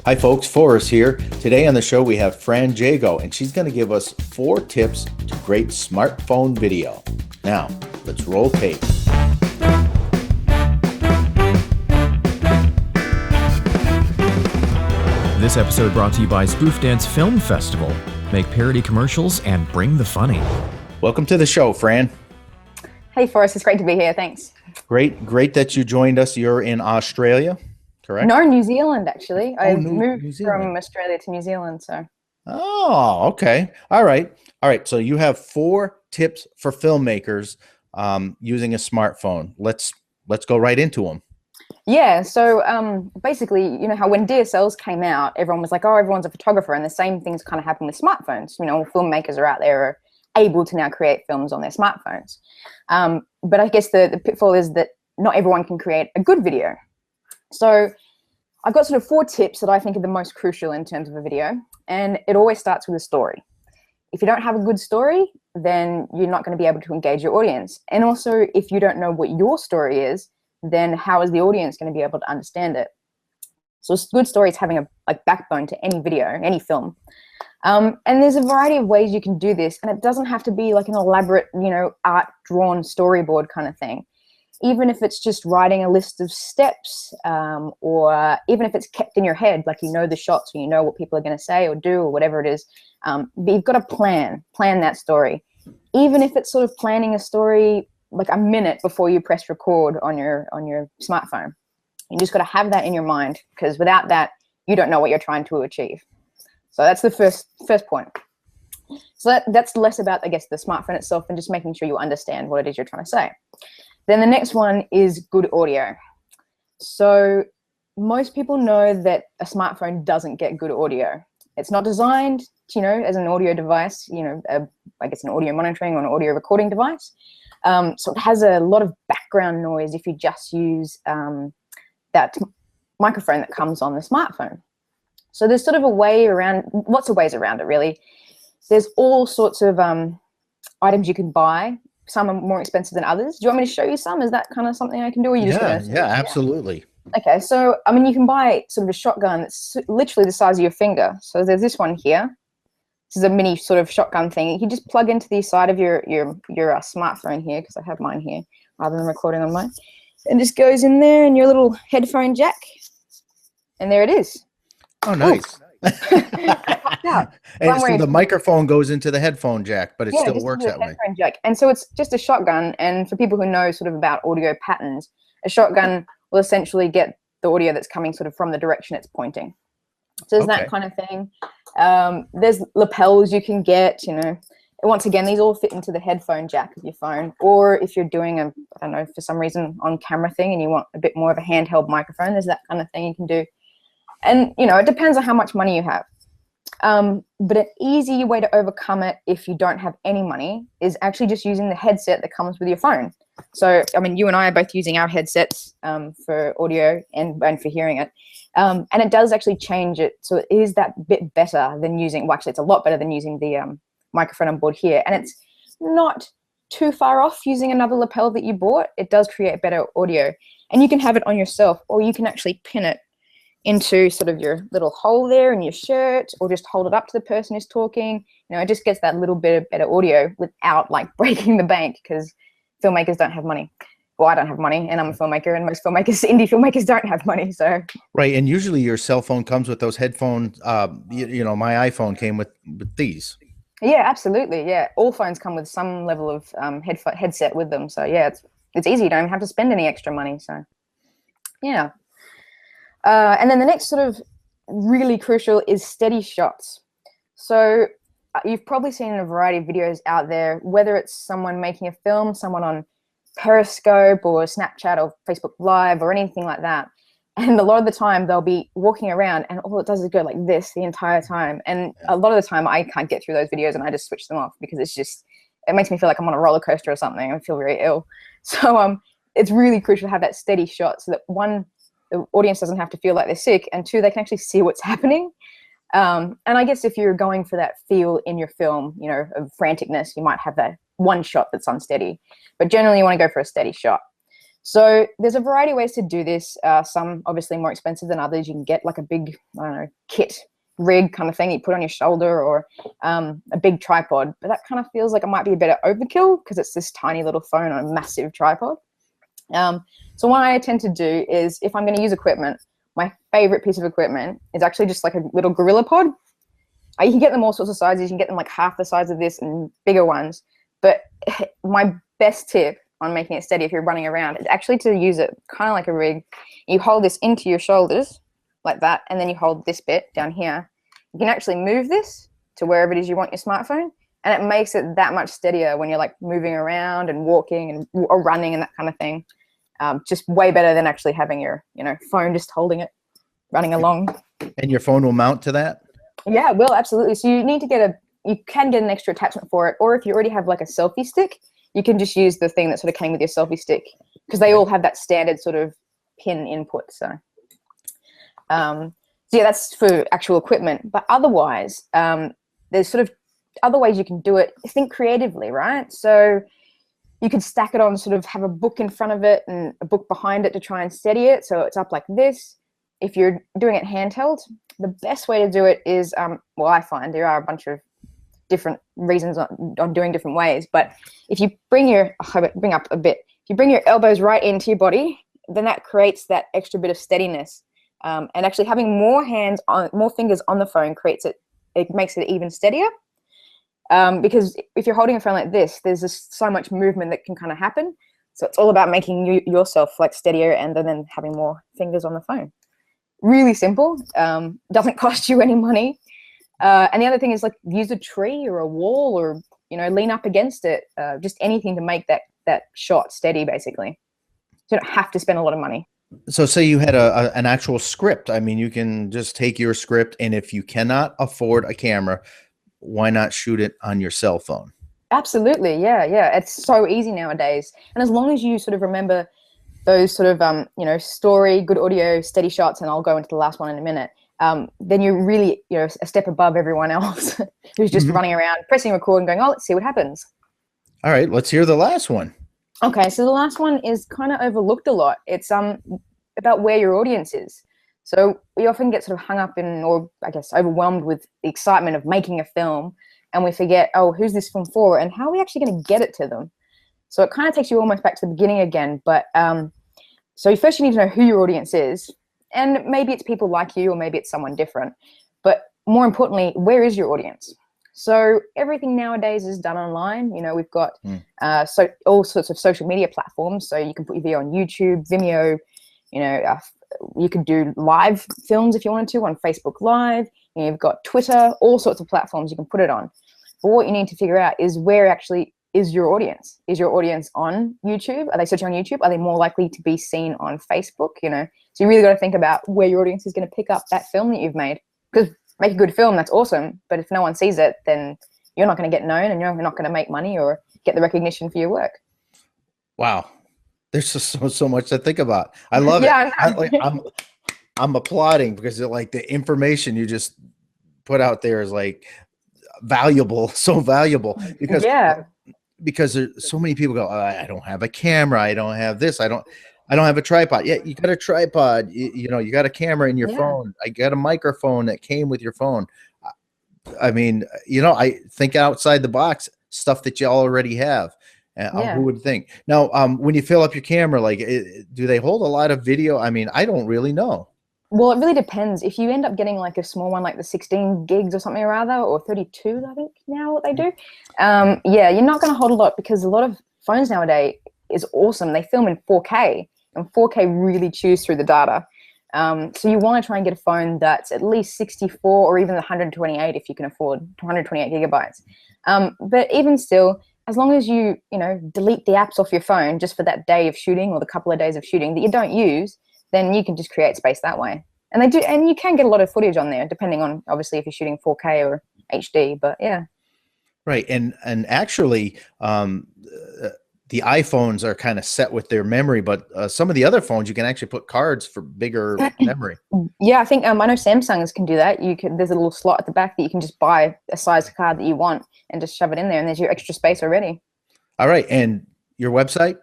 Hi folks, FORRIS here. Today on the show we have Fran Jago, and she's going to give us 4 tips to great smartphone video. Now, let's roll tape. This episode brought to you by Spoof Dance Film Festival. Make parody commercials and bring the funny. Welcome to the show, Fran. Hey, Forrest, it's great to be here. Thanks. Great that you joined us. You're in Australia, correct? No, New Zealand, actually. I New moved Zealand. from Australia to New Zealand, so. Oh, okay. All right. So you have 4 tips for filmmakers using a smartphone. Let's go right into them. Yeah, so basically, you know how when DSLs came out, everyone was like, oh, everyone's a photographer, and the same things kind of happen with smartphones. You know, all filmmakers are out there are able to now create films on their smartphones. But I guess the pitfall is that not everyone can create a good video. So I've got sort of 4 tips that I think are the most crucial in terms of a video, and it always starts with a story. If you don't have a good story, then you're not going to be able to engage your audience. And also, if you don't know what your story is, then how is the audience going to be able to understand it? So a good story is having a backbone to any video, any film. And there's a variety of ways you can do this, and it doesn't have to be like an elaborate, art drawn storyboard kind of thing. Even if it's just writing a list of steps, or even if it's kept in your head, like you know the shots, or you know what people are going to say or do or whatever it is, but you've got to plan that story. Even if it's sort of planning a story like a minute before you press record on your smartphone. You just got to have that in your mind, because without that, you don't know what you're trying to achieve. So that's the first point. So that's less about, I guess, the smartphone itself and just making sure you understand what it is you're trying to say. Then the next one is good audio. So most people know that a smartphone doesn't get good audio. It's not designed, as an audio device, I guess an audio monitoring or an audio recording device. So it has a lot of background noise if you just use that microphone that comes on the smartphone. So there's sort of lots of ways around it, really. There's all sorts of items you can buy. Some are more expensive than others. Do you want me to show you some? Is that kind of something I can do? Or you just Yeah, absolutely. Okay, so you can buy sort of a shotgun that's literally the size of your finger. So there's this one here. This is a mini sort of shotgun thing. You can just plug into the side of your smartphone here, because I have mine here rather than recording on mine, and just goes in there in your little headphone jack, and there it is. Oh, nice. Yeah. And so the microphone goes into the headphone jack, but it still works that way. Jack. And so it's just a shotgun. And for people who know sort of about audio patterns, a shotgun will essentially get the audio that's coming sort of from the direction it's pointing. So there's that kind of thing. There's lapels you can get, Once again, these all fit into the headphone jack of your phone. Or if you're doing for some reason on camera thing and you want a bit more of a handheld microphone, there's that kind of thing you can do. And, it depends on how much money you have. But an easy way to overcome it if you don't have any money is actually just using the headset that comes with your phone. So, you and I are both using our headsets for audio and for hearing it. And it does actually change it. So it is that bit better than it's a lot better than using the microphone on board here. And it's not too far off using another lapel that you bought. It does create better audio. And you can have it on yourself, or you can actually pin it into sort of your little hole there in your shirt, or just hold it up to the person who's talking. It just gets that little bit of better audio without breaking the bank, because filmmakers don't have money. Well, I don't have money, and I'm a filmmaker, and most indie filmmakers don't have money. So right, and usually your cell phone comes with those headphones. My iPhone came with these. Yeah, absolutely. Yeah, all phones come with some level of headset with them. So yeah, it's easy. You don't even have to spend any extra money. So yeah. And then the next sort of really crucial is steady shots. So you've probably seen a variety of videos out there, whether it's someone making a film, someone on Periscope or Snapchat or Facebook Live or anything like that. And a lot of the time they'll be walking around and all it does is go like this the entire time. And a lot of the time I can't get through those videos and I just switch them off, because it makes me feel like I'm on a roller coaster or something. I feel very ill. So it's really crucial to have that steady shot, so that one, the audience doesn't have to feel like they're sick, and 2, they can actually see what's happening. And I guess if you're going for that feel in your film, of franticness, you might have that one shot that's unsteady. But generally you want to go for a steady shot. So there's a variety of ways to do this. Some obviously more expensive than others. You can get like a big, I don't know, kit rig kind of thing you put on your shoulder, or a big tripod. But that kind of feels like it might be a bit of overkill because it's this tiny little phone on a massive tripod. So what I tend to do is, if I'm going to use equipment, my favorite piece of equipment is actually just like a little Gorilla Pod. You can get them all sorts of sizes. You can get them like half the size of this and bigger ones. But my best tip on making it steady if you're running around is actually to use it kind of like a rig. You hold this into your shoulders like that, and then you hold this bit down here. You can actually move this to wherever it is you want your smartphone, and it makes it that much steadier when you're like moving around and walking and or running and that kind of thing. Just way better than actually having your phone just holding it, running along. And your phone will mount to that? Yeah, well, absolutely. So you need to you can get an extra attachment for it, or if you already have like a selfie stick, you can just use the thing that sort of came with your selfie stick, because they all have that standard sort of pin input. So, yeah, that's for actual equipment. But otherwise, there's sort of other ways you can do it. Think creatively, right? So you could stack it on, sort of have a book in front of it and a book behind it to try and steady it. So it's up like this. If you're doing it handheld, the best way to do it is, well, I find there are a bunch of different reasons on doing different ways. But if you bring your elbows right into your body, then that creates that extra bit of steadiness. And actually having more fingers on the phone it makes it even steadier. Because if you're holding a phone like this, there's just so much movement that can kind of happen. So it's all about making yourself like steadier and then having more fingers on the phone. Really simple. Doesn't cost you any money. And the other thing is, like, use a tree or a wall, or lean up against it. Just anything to make that shot steady, basically. So you don't have to spend a lot of money. So say you had an actual script. I mean, you can just take your script, and if you cannot afford a camera, why not shoot it on your cell phone? Absolutely. Yeah. It's so easy nowadays. And as long as you sort of remember those sort of, story, good audio, steady shots, and I'll go into the last one in a minute, then you're really, a step above everyone else who's just running around, pressing record and going, oh, let's see what happens. All right, let's hear the last one. Okay, so the last one is kind of overlooked a lot. It's about where your audience is. So we often get sort of hung up in, or I guess overwhelmed with the excitement of making a film, and we forget, oh, who's this film for, and how are we actually going to get it to them? So it kind of takes you almost back to the beginning again. But so first you need to know who your audience is. And maybe it's people like you, or maybe it's someone different. But more importantly, where is your audience? So everything nowadays is done online. We've got all sorts of social media platforms. So you can put your video on YouTube, Vimeo. You could do live films if you wanted to on Facebook Live. You've got Twitter, all sorts of platforms you can put it on. But what you need to figure out is where actually is your audience. Is your audience on YouTube? Are they searching on YouTube? Are they more likely to be seen on Facebook? So you really got to think about where your audience is going to pick up that film that you've made. Because make a good film, that's awesome. But if no one sees it, then you're not going to get known, and you're not going to make money or get the recognition for your work. Wow. There's just so much to think about. I love it. I'm applauding, because like the information you just put out there is like valuable, so valuable, because there's so many people go, oh, I don't have a camera, I don't have this, I don't have a tripod. Yeah, you got a tripod, you got a camera in your phone. I got a microphone that came with your phone. I mean, I think outside the box, stuff that you already have. Who would think? Now, when you fill up your camera, like, do they hold a lot of video? I mean, I don't really know. Well, it really depends. If you end up getting like a small one, like the 16 gigs or something or other, or 32, I think now what they do. You're not going to hold a lot, because a lot of phones nowadays is awesome. They film in 4K, and 4K really chews through the data. So you want to try and get a phone that's at least 64 or even 128 if you can afford 128 gigabytes. But even still, as long as you, delete the apps off your phone just for that day of shooting or the couple of days of shooting that you don't use, then you can just create space that way. And you can get a lot of footage on there, depending on obviously if you're shooting 4K or HD. But yeah. Right, and actually, the iPhones are kind of set with their memory, but some of the other phones you can actually put cards for bigger memory. Yeah, I think I know Samsung's can do that. There's a little slot at the back that you can just buy a size card that you want and just shove it in there, and there's your extra space already. All right, and your website?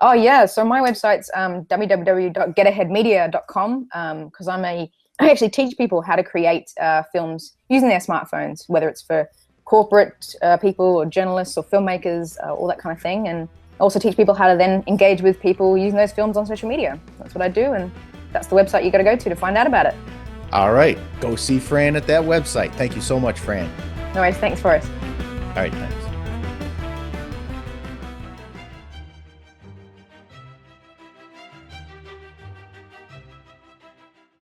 Oh yeah, so my website's www.getaheadmedia.com, because I actually teach people how to create films using their smartphones, whether it's for corporate people or journalists or filmmakers, all that kind of thing, and also teach people how to then engage with people using those films on social media. That's what I do, and that's the website you got to go to find out about it. All right, go see Fran at that website. Thank you so much, Fran. No worries, thanks, Forrest. All right, thanks.